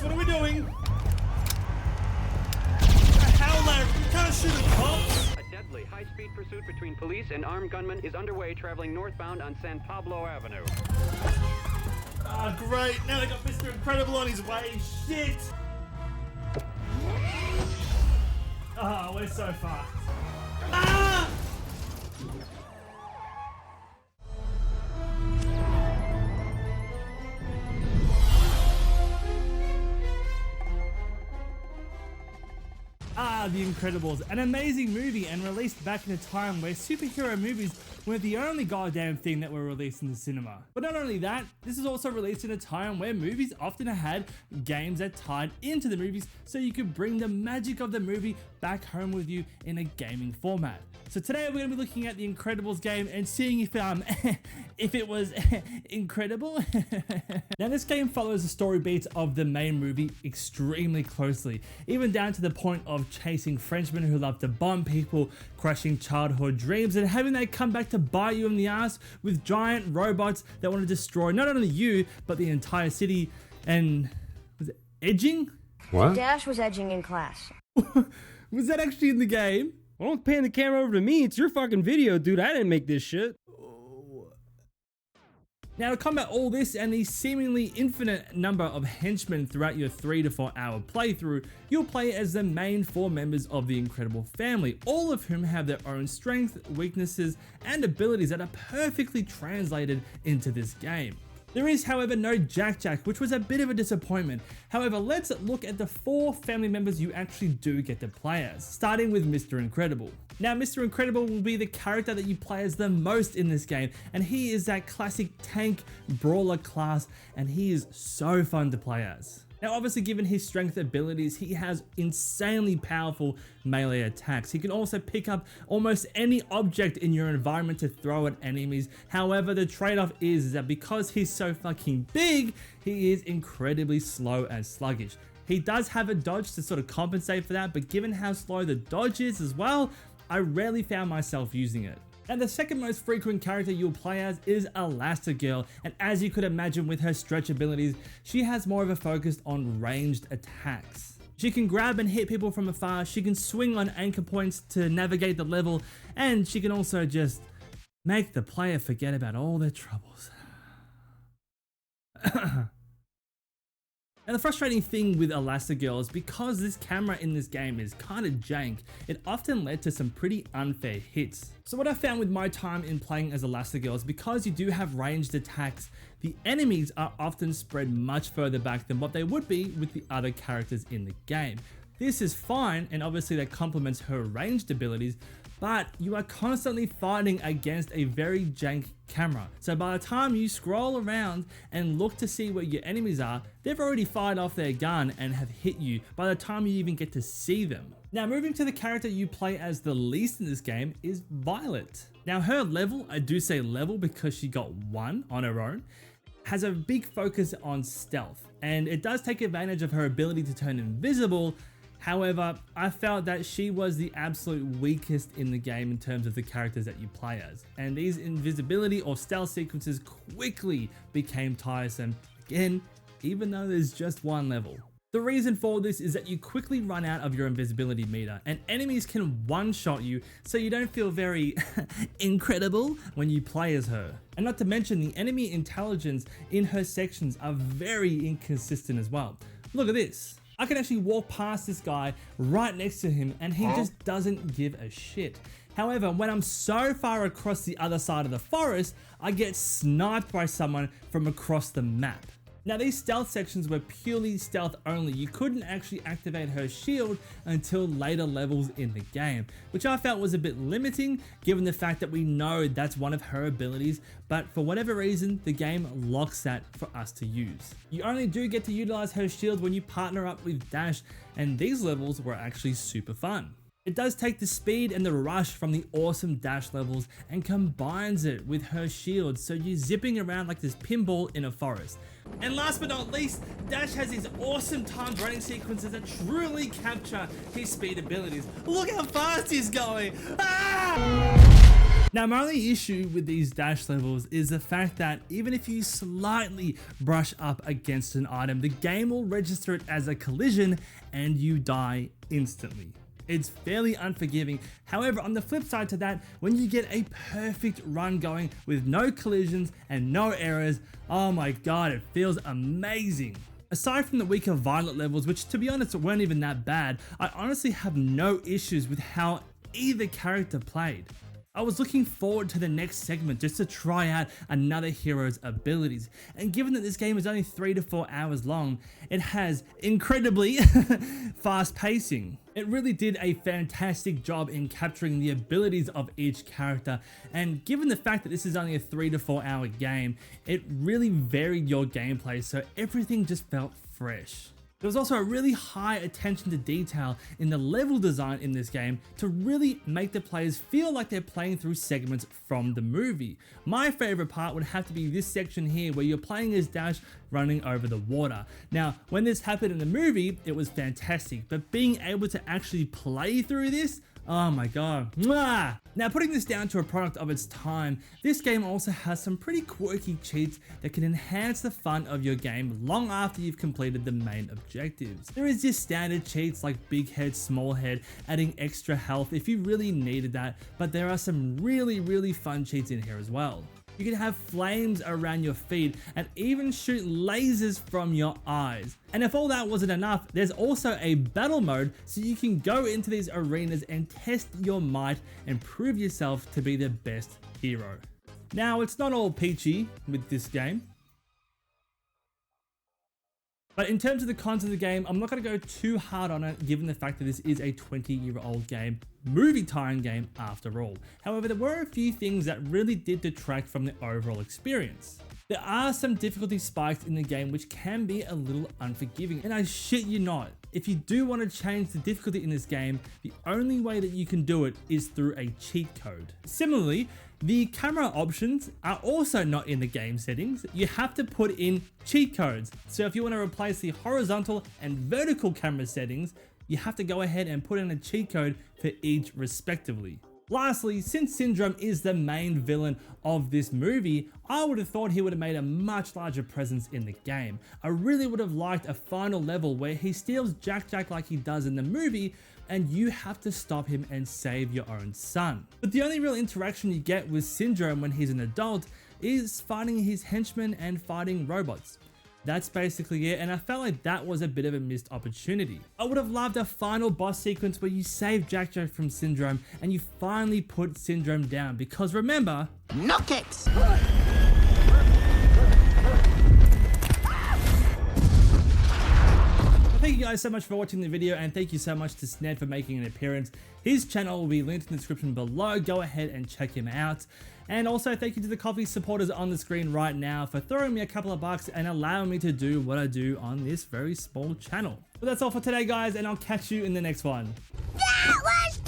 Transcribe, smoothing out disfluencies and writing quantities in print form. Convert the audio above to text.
What are we doing? What the hell, Larry? You can't shoot at cops. A deadly high-speed pursuit between police and armed gunmen is underway traveling northbound on San Pablo Avenue. Ah, great. Now they got Mr. Incredible on his way. Shit. Ah, we're so far. Ah! The Incredibles, an amazing movie and released back in a time where superhero movies weren't the only goddamn thing that were released in the cinema. But not only that, this is also released in a time where movies often had games that tied into the movies so you could bring the magic of the movie back home with you in a gaming format. So today we're going to be looking at the Incredibles game and seeing if it was incredible. Now this game follows the story beats of the main movie extremely closely, even down to the point of chasing Frenchmen who love to bomb people, crushing childhood dreams, and having they come back to bite you in the ass with giant robots that want to destroy not only you, but the entire city. And was it edging? What? Dash was edging in class. Was that actually in the game? Well, don't pan the camera over to me. It's your fucking video, dude. I didn't make this shit. Now to combat all this and the seemingly infinite number of henchmen throughout your 3 to 4 hour playthrough, you'll play as the main 4 members of the Incredible family, all of whom have their own strengths, weaknesses, and abilities that are perfectly translated into this game. There is, however, no Jack, which was a bit of a disappointment. However, let's look at the 4 family members you actually do get to play as, starting with Mr. Incredible. Now, Mr. Incredible will be the character that you play as the most in this game, and he is that classic tank brawler class, and he is so fun to play as. Now, obviously, given his strength abilities, he has insanely powerful melee attacks. He can also pick up almost any object in your environment to throw at enemies. However, the trade-off is that because he's so fucking big, he is incredibly slow and sluggish. He does have a dodge to sort of compensate for that, but given how slow the dodge is as well, I rarely found myself using it. And the second most frequent character you'll play as is elastigirl, and as you could imagine with her stretch abilities, she has more of a focus on ranged attacks. She can grab and hit people from afar, she can swing on anchor points to navigate the level, and she can also just make the player forget about all their troubles. Now the frustrating thing with elastigirl is because this camera in this game is kinda jank, it often led to some pretty unfair hits. So what I found with my time in playing as elastigirl is because you do have ranged attacks, the enemies are often spread much further back than what they would be with the other characters in the game. This is fine, and obviously that complements her ranged abilities, but you are constantly fighting against a very jank camera. So by the time you scroll around and look to see where your enemies are, they've already fired off their gun and have hit you by the time you even get to see them. Now moving to the character you play as the least in this game is Violet. Now her level, I do say level because she got 1 on her own, has a big focus on stealth, and it does take advantage of her ability to turn invisible. However, I felt that she was the absolute weakest in the game in terms of the characters that you play as, and these invisibility or stealth sequences quickly became tiresome, again, even though there's just 1 level. The reason for this is that you quickly run out of your invisibility meter, and enemies can one-shot you, so you don't feel very incredible when you play as her. And not to mention, the enemy intelligence in her sections are very inconsistent as well. Look at this. I can actually walk past this guy right next to him and he just doesn't give a shit. However, when I'm so far across the other side of the forest, I get sniped by someone from across the map. Now these stealth sections were purely stealth only. You couldn't actually activate her shield until later levels in the game, which I felt was a bit limiting given the fact that we know that's one of her abilities, but for whatever reason, the game locks that for us to use. You only do get to utilize her shield when you partner up with Dash, and these levels were actually super fun. It does take the speed and the rush from the awesome Dash levels and combines it with her shield, so you're zipping around like this pinball in a forest. And last but not least, Dash has these awesome timed running sequences that truly capture his speed abilities. Look how fast he's going! Ah! Now, my only issue with these dash levels is the fact that even if you slightly brush up against an item, the game will register it as a collision and you die instantly. It's fairly unforgiving. However, on the flip side to that, when you get a perfect run going with no collisions and no errors, oh my god, it feels amazing. Aside from the weaker violent levels, which to be honest weren't even that bad, I honestly have no issues with how either character played. I was looking forward to the next segment just to try out another hero's abilities, and given that this game is only 3 to 4 hours long, it has incredibly fast pacing. It really did a fantastic job in capturing the abilities of each character, and given the fact that this is only a 3 to 4 hour game, it really varied your gameplay, so everything just felt fresh. There was also a really high attention to detail in the level design in this game to really make the players feel like they're playing through segments from the movie. My favorite part would have to be this section here where you're playing as Dash running over the water. Now, when this happened in the movie, it was fantastic, but being able to actually play through this, oh my god. Mwah! Now, putting this down to a product of its time, this game also has some pretty quirky cheats that can enhance the fun of your game long after you've completed the main objectives. There is just standard cheats like big head, small head, adding extra health if you really needed that, but there are some really fun cheats in here as well. You can have flames around your feet and even shoot lasers from your eyes. And if all that wasn't enough, there's also a battle mode so you can go into these arenas and test your might and prove yourself to be the best hero. Now, it's not all peachy with this game. But in terms of the cons of the game, I'm not going to go too hard on it given the fact that this is a 20-year-old game, movie time game after all. However, there were a few things that really did detract from the overall experience. There are some difficulty spikes in the game which can be a little unforgiving, and I shit you not, if you do want to change the difficulty in this game, the only way that you can do it is through a cheat code. Similarly, the camera options are also not in the game settings. You have to put in cheat codes. So if you want to replace the horizontal and vertical camera settings, you have to go ahead and put in a cheat code for each respectively. Lastly, since Syndrome is the main villain of this movie, I would have thought he would have made a much larger presence in the game. I really would have liked a final level where he steals Jack like he does in the movie, and you have to stop him and save your own son. But the only real interaction you get with Syndrome when he's an adult is fighting his henchmen and fighting robots. That's basically it, and I felt like that was a bit of a missed opportunity. I would have loved a final boss sequence where you save Jack from Syndrome and you finally put Syndrome down, because remember, no kicks! Thank you guys so much for watching the video, and thank you so much to Sned for making an appearance. His channel will be linked in the description below. Go ahead and check him out. And also thank you to the coffee supporters on the screen right now for throwing me a couple of bucks and allowing me to do what I do on this very small channel. But that's all for today, guys, and I'll catch you in the next one. That was